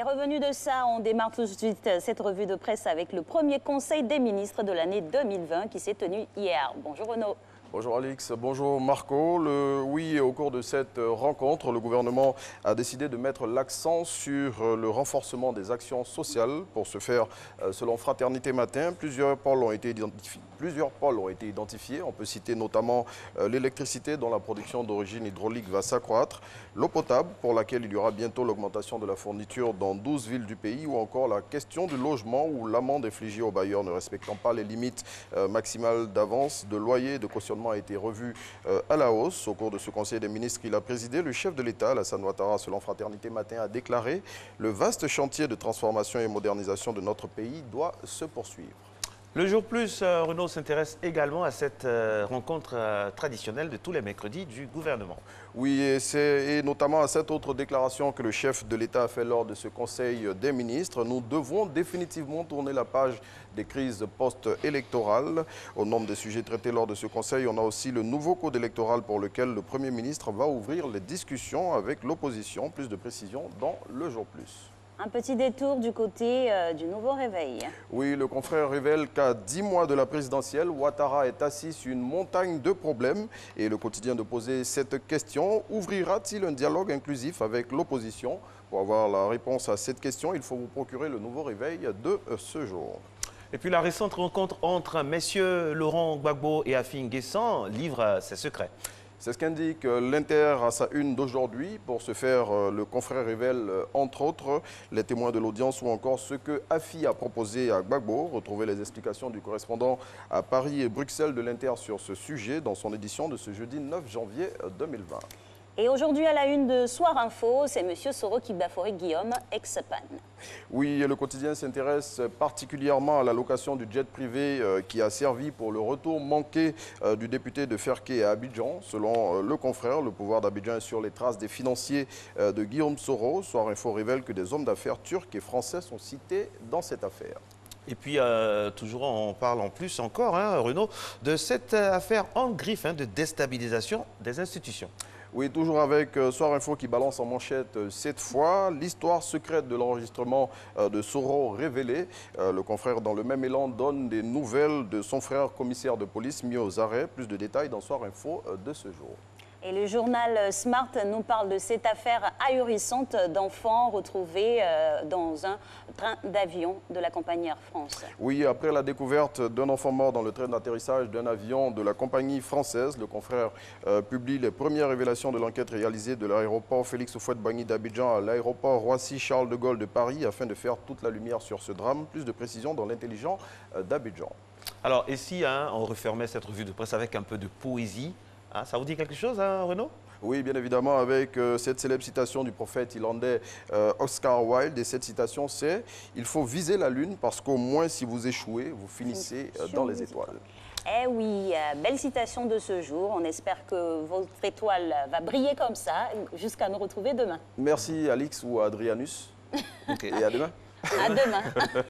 Et revenu de ça, on démarre tout de suite cette revue de presse avec le premier conseil des ministres de l'année 2020 qui s'est tenu hier. Bonjour Renaud. Bonjour Alix, bonjour Marco. Oui, au cours de cette rencontre, le gouvernement a décidé de mettre l'accent sur le renforcement des actions sociales. Pour ce faire, selon Fraternité Matin, plusieurs pôles ont été identifiés. On peut citer notamment l'électricité dont la production d'origine hydraulique va s'accroître, l'eau potable pour laquelle il y aura bientôt l'augmentation de la fourniture dans 12 villes du pays ou encore la question du logement où l'amende infligée aux bailleurs ne respectant pas les limites maximales d'avance, de loyer et de cautionnement a été revu à la hausse. Au cours de ce conseil des ministres qu'il a présidé, le chef de l'État, Alassane Ouattara, selon Fraternité Matin, a déclaré « Le vaste chantier de transformation et modernisation de notre pays doit se poursuivre ». Le jour plus, Renaud s'intéresse également à cette rencontre traditionnelle de tous les mercredis du gouvernement. Oui, et notamment à cette autre déclaration que le chef de l'État a fait lors de ce conseil des ministres. Nous devons définitivement tourner la page des crises post-électorales. Au nombre des sujets traités lors de ce conseil, on a aussi le nouveau code électoral pour lequel le Premier ministre va ouvrir les discussions avec l'opposition. Plus de précisions dans le jour plus. Un petit détour du côté du nouveau réveil. Oui, le confrère révèle qu'à 10 mois de la présidentielle, Ouattara est assis sur une montagne de problèmes. Et le quotidien de poser cette question, ouvrira-t-il un dialogue inclusif avec l'opposition? Pour avoir la réponse à cette question, il faut vous procurer le nouveau réveil de ce jour. Et puis la récente rencontre entre messieurs Laurent Gbagbo et Affi N'Guessan livre ses secrets. C'est ce qu'indique l'Inter à sa une d'aujourd'hui. Pour ce faire, le confrère révèle, entre autres, les témoins de l'audience ou encore ce que Affi a proposé à Gbagbo. Retrouvez les explications du correspondant à Paris et Bruxelles de l'Inter sur ce sujet dans son édition de ce jeudi 9 janvier 2020. Et aujourd'hui, à la une de Soir Info, c'est M. Soro Kibafori Guillaume, ex-PAN. Oui, et le quotidien s'intéresse particulièrement à la location du jet privé qui a servi pour le retour manqué du député de Ferké à Abidjan. Selon le confrère, le pouvoir d'Abidjan est sur les traces des financiers de Guillaume Soro. Soir Info révèle que des hommes d'affaires turcs et français sont cités dans cette affaire. Et puis, toujours, on parle en plus encore, Renaud, de cette affaire en griffe de déstabilisation des institutions. Oui, toujours avec Soir Info qui balance en manchette cette fois l'histoire secrète de l'enregistrement de Soro révélée. Le confrère, dans le même élan, donne des nouvelles de son frère commissaire de police mis aux arrêts. Plus de détails dans Soir Info de ce jour. Et le journal Smart nous parle de cette affaire ahurissante d'enfants retrouvés dans un train d'avion de la compagnie Air France. Oui, après la découverte d'un enfant mort dans le train d'atterrissage d'un avion de la compagnie française, le confrère publie les premières révélations de l'enquête réalisée de l'aéroport Félix Houphouët-Boigny d'Abidjan à l'aéroport Roissy-Charles de Gaulle de Paris afin de faire toute la lumière sur ce drame. Plus de précisions dans l'intelligent d'Abidjan. Alors, et si on refermait cette revue de presse avec un peu de poésie? Ça vous dit quelque chose, Renaud? Oui, bien évidemment, avec cette célèbre citation du prophète irlandais Oscar Wilde. Et cette citation, c'est « Il faut viser la lune parce qu'au moins, si vous échouez, vous finissez dans les étoiles ». Eh oui, belle citation de ce jour. On espère que votre étoile va briller comme ça jusqu'à nous retrouver demain. Merci, Alix ou Adrianus. Et à demain. À demain.